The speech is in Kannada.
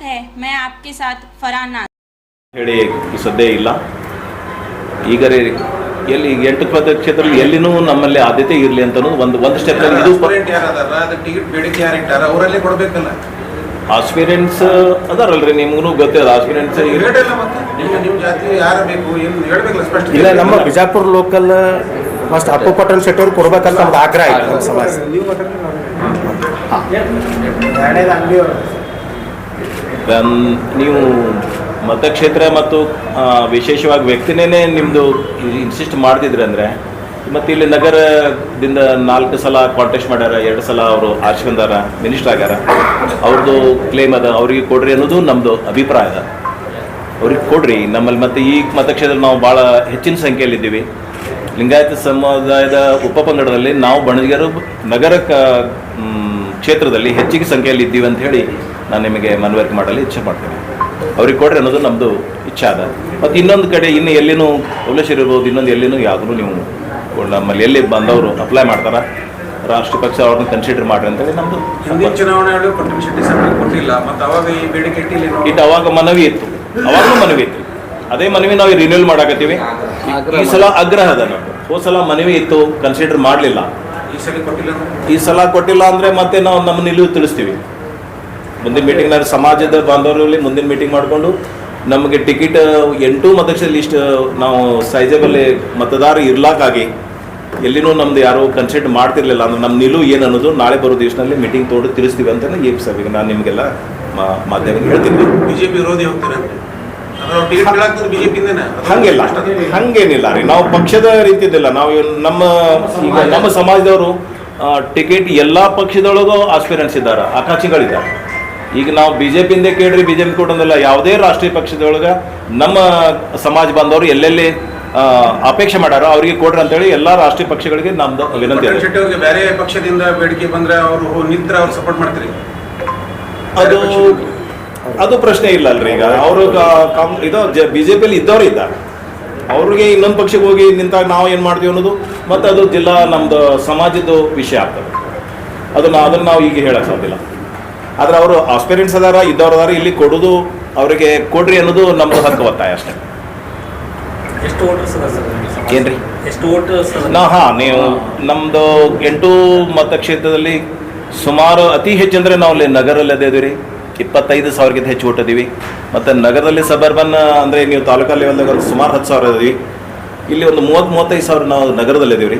है। मैं आपके साथ फरहान नाज ಹೇಳಿ ಸದ್ಯ ಇಲ್ಲ. ಈಗ ಎಲ್ಲಿ 8 ಕ್ಷೇತ್ರದಲ್ಲಿ ಎಲ್ಲಿನೂ ನಮ್ಮಲ್ಲಿ ಆದ್ಯತೆ ಇರಲಿ ಅಂತ ಒಂದು ಸ್ಟೆಪ್ ಇದು ಆಸ್ಪಿರೆಂಟ್ಸ್ ಅದಾರಲ್ರಿ, ನಿಮ್ಗೂ ಗೊತ್ತಿದೆ ಆಸ್ಪಿರೆಂಟ್ಸ್ ಇಲ್ಲ. ನಮ್ಮ ಬಿಜಾಪುರ ಲೋಕಲ್ ಫಸ್ಟ್ ಅಪ್ಪು ಪಟೇಲ್ ಶೆಟ್ಟಿ ಅವ್ರು ಕೊಡ್ಬೇಕಂತ ನಮ್ದು ಆಗ್ರಹ ಆಯ್ತು ನಮ್ಮ ಸಮಾಜ. ನೀವು ಮತಕ್ಷೇತ್ರ ಮತ್ತು ವಿಶೇಷವಾಗಿ ವ್ಯಕ್ತಿನೇ ನಿಮ್ಮದು ಇನ್ಸಿಸ್ಟ್ ಮಾಡ್ತಿದ್ರಿ ಅಂದರೆ, ಮತ್ತು ಇಲ್ಲಿ ನಗರದಿಂದ 4 ಸಲ ಕಾಂಟೆಸ್ಟ್ ಮಾಡ್ಯಾರ, 2 ಸಲ ಅವರು ಆರ್ಸ್ಕೊಂಡಾರ, ಮಿನಿಸ್ಟರ್ ಆಗ್ಯಾರ, ಅವ್ರದ್ದು ಕ್ಲೇಮ್ ಅದ, ಅವ್ರಿಗೆ ಕೊಡ್ರಿ ಅನ್ನೋದು ನಮ್ಮದು ಅಭಿಪ್ರಾಯ ಅದ. ಅವ್ರಿಗೆ ಕೊಡ್ರಿ ನಮ್ಮಲ್ಲಿ. ಮತ್ತು ಈ ಮತಕ್ಷೇತ್ರ ನಾವು ಭಾಳ ಹೆಚ್ಚಿನ ಸಂಖ್ಯೆಯಲ್ಲಿದ್ದೀವಿ. ಲಿಂಗಾಯತ ಸಮುದಾಯದ ಉಪಪಂಗಡದಲ್ಲಿ ನಾವು ಬಣಜಿಗರು ನಗರ ಕ್ಷೇತ್ರದಲ್ಲಿ ಹೆಚ್ಚಿಗೆ ಸಂಖ್ಯೆಯಲ್ಲಿ ಇದ್ದೀವಿ ಅಂತ ಹೇಳಿ ನಾನು ನಿಮಗೆ ಮನವರಿಕೆ ಮಾಡಲು ಇಚ್ಛೆ ಮಾಡ್ತೇನೆ. ಅವ್ರಿಗೆ ಕೊಡ್ರಿ ಅನ್ನೋದು ನಮ್ಮದು ಇಚ್ಛೆ ಅದ. ಮತ್ತು ಇನ್ನೊಂದು ಕಡೆ ಇನ್ನು ಎಲ್ಲಿನೂ ಇರ್ಬೋದು, ಇನ್ನೊಂದು ಎಲ್ಲಿನೂ ಯಾವುದೂ ನೀವು ನಮ್ಮಲ್ಲಿ ಎಲ್ಲಿ ಬಂದವರು ಅಪ್ಲೈ ಮಾಡ್ತಾರೆ, ರಾಷ್ಟ್ರೀಯ ಪಕ್ಷ ಅವ್ರನ್ನ ಕನ್ಸಿಡರ್ ಮಾಡ್ರಿ ಅಂತೇಳಿ ನಮ್ಮದು ಚುನಾವಣೆ ಅವಾಗ ಮನವಿ ಇತ್ತು. ಅವಾಗಲೂ ಮನವಿ ಇತ್ತು. ಅದೇ ಮನವಿ ನಾವು ರಿನ್ಯೂಲ್ ಮಾಡಾಕತ್ತೀವಿ. ಈ ಸಲ ಆಗ್ರಹ ಅದ ನಮ್ಮದು. ಹೋದ ಸಲ ಮನವಿ ಇತ್ತು, ಕನ್ಸಿಡರ್ ಮಾಡಲಿಲ್ಲ. ಈ ಸಲ ಕೊಟ್ಟಿಲ್ಲ ಅಂದರೆ ಮತ್ತೆ ನಾವು ನಮ್ಮ ನಿಲುವು ತಿಳಿಸ್ತೀವಿ. ಮುಂದಿನ ಮೀಟಿಂಗ್ನಲ್ಲಿ ಸಮಾಜದ ಬಾಂಧವರಲ್ಲಿ ಮುಂದಿನ ಮೀಟಿಂಗ್ ಮಾಡಿಕೊಂಡು ನಮಗೆ ಟಿಕೆಟ್ 8 ಮತಕ್ಷೇತ್ರ ಲಿಸ್ಟ್ ನಾವು ಸೈಜಬಲ್ ಮತದಾರ ಇರ್ಲಾಕಾಗಿ ಎಲ್ಲಿನೂ ನಮ್ದು ಯಾರು ಕನ್ಸಿಡರ್ ಮಾಡ್ತಿರ್ಲಿಲ್ಲ ಅಂದ್ರೆ ನಮ್ಮ ನಿಲುವು ಏನು ಅನ್ನೋದು ನಾಳೆ ಬರೋ ದಿವಸದಲ್ಲಿ ಮೀಟಿಂಗ್ ತೊಗೊಂಡು ತಿಳಿಸ್ತೀವಿ ಅಂತ ಈ ಸಭೆಗೆ ನಾನು ನಿಮಗೆಲ್ಲ ಮಾಧ್ಯಮಕ್ಕೆ ಹೇಳ್ತೀನಿ. ಬಿಜೆಪಿ ವಿರೋಧಿ ಹೋಗ್ತೀರಾ? ಹಂಗೇನಿಲ್ಲ ರೀ, ನಾವು ಪಕ್ಷದ ರೀತಿಯದಿಲ್ಲ. ನಾವು ನಮ್ಮ ಸಮಾಜದವರು ಟಿಕೆಟ್ ಎಲ್ಲ ಪಕ್ಷದೊಳಗೂ ಆಸ್ಪಿರೆಂಟ್ಸ್ ಇದ್ದಾರೆ, ಆಕಾಂಕ್ಷಿಗಳಿದ್ದಾರೆ. ಈಗ ನಾವು ಬಿಜೆಪಿಯಿಂದ ಕೇಳ್ರಿ, ಬಿಜೆಪಿ ಕೊಡೋದಿಲ್ಲ. ಯಾವುದೇ ರಾಷ್ಟ್ರೀಯ ಪಕ್ಷದೊಳಗೆ ನಮ್ಮ ಸಮಾಜ ಬಾಂಧವರು ಎಲ್ಲೆಲ್ಲಿ ಅಪೇಕ್ಷೆ ಮಾಡ್ಯಾರೋ ಅವರಿಗೆ ಕೊಡ್ರಿ ಅಂತೇಳಿ ಎಲ್ಲ ರಾಷ್ಟ್ರೀಯ ಪಕ್ಷಗಳಿಗೆ ನಮ್ದು ವಿನಂತಿ ಇದೆ. ಬೇರೆ ಪಕ್ಷದಿಂದ ಬೇಡಿಕೆ ಬಂದ್ರೆ ಅವರು ನಿಂತ್ರೆ ಅವ್ರು ಸಪೋರ್ಟ್ ಮಾಡ್ತೀರಿ? ಅದು ಪ್ರಶ್ನೆ ಇಲ್ಲ ಅಲ್ರಿ. ಈಗ ಅವರು ಇದು ಬಿಜೆಪಿಯಲ್ಲಿ ಇದ್ದವರು ಇದ್ದಾರೆ, ಅವ್ರಿಗೆ ಇನ್ನೊಂದು ಪಕ್ಷಕ್ಕೆ ಹೋಗಿ ನಿಂತಾಗ ನಾವು ಏನು ಮಾಡ್ತೀವಿ ಅನ್ನೋದು ಮತ್ತು ಅದು ಜಿಲ್ಲಾ ನಮ್ಮದು ಸಮಾಜದ ವಿಷಯ ಆಗ್ತದೆ. ಅದನ್ನು ನಾವು ಈಗ ಹೇಳಕ್ಕೆ ಸಾಧ್ಯಲ್ಲ. ಆದರೆ ಅವರು ಆಸ್ಪಿರೆಂಟ್ಸ್ ಅದಾರ, ಇದ್ದವ್ರು ಅದಾರ, ಇಲ್ಲಿ ಕೊಡೋದು ಅವರಿಗೆ ಕೊಡ್ರಿ ಅನ್ನೋದು ನಮ್ಮದು ಹಕ್ಕು ಒತ್ತಾಯ ಅಷ್ಟೇ. ಏನ್ರಿ ನೀವು ನಮ್ಮದು 8 ಮತಕ್ಷೇತ್ರದಲ್ಲಿ ಸುಮಾರು ಅತಿ ಹೆಚ್ಚಂದರೆ ನಾವು ಅಲ್ಲಿ ನಗರಲ್ಲಿ ಅದೇವಿ ರೀ, 25,000ಕ್ಕಿಂತ ಹೆಚ್ಚು ಓಟದೀವಿ. ಮತ್ತು ನಗರದಲ್ಲಿ ಸಬರ್ಬನ್ ಅಂದರೆ ನೀವು ತಾಲೂಕಾ ಲೆವೆಲ್ದಾಗ ಸುಮಾರು 10,000 ಅದೀವಿ. ಇಲ್ಲಿ ಒಂದು 30-35 ಸಾವಿರ ನಾವು ನಗರದಲ್ಲಿ ಇದೀವಿ ರೀ.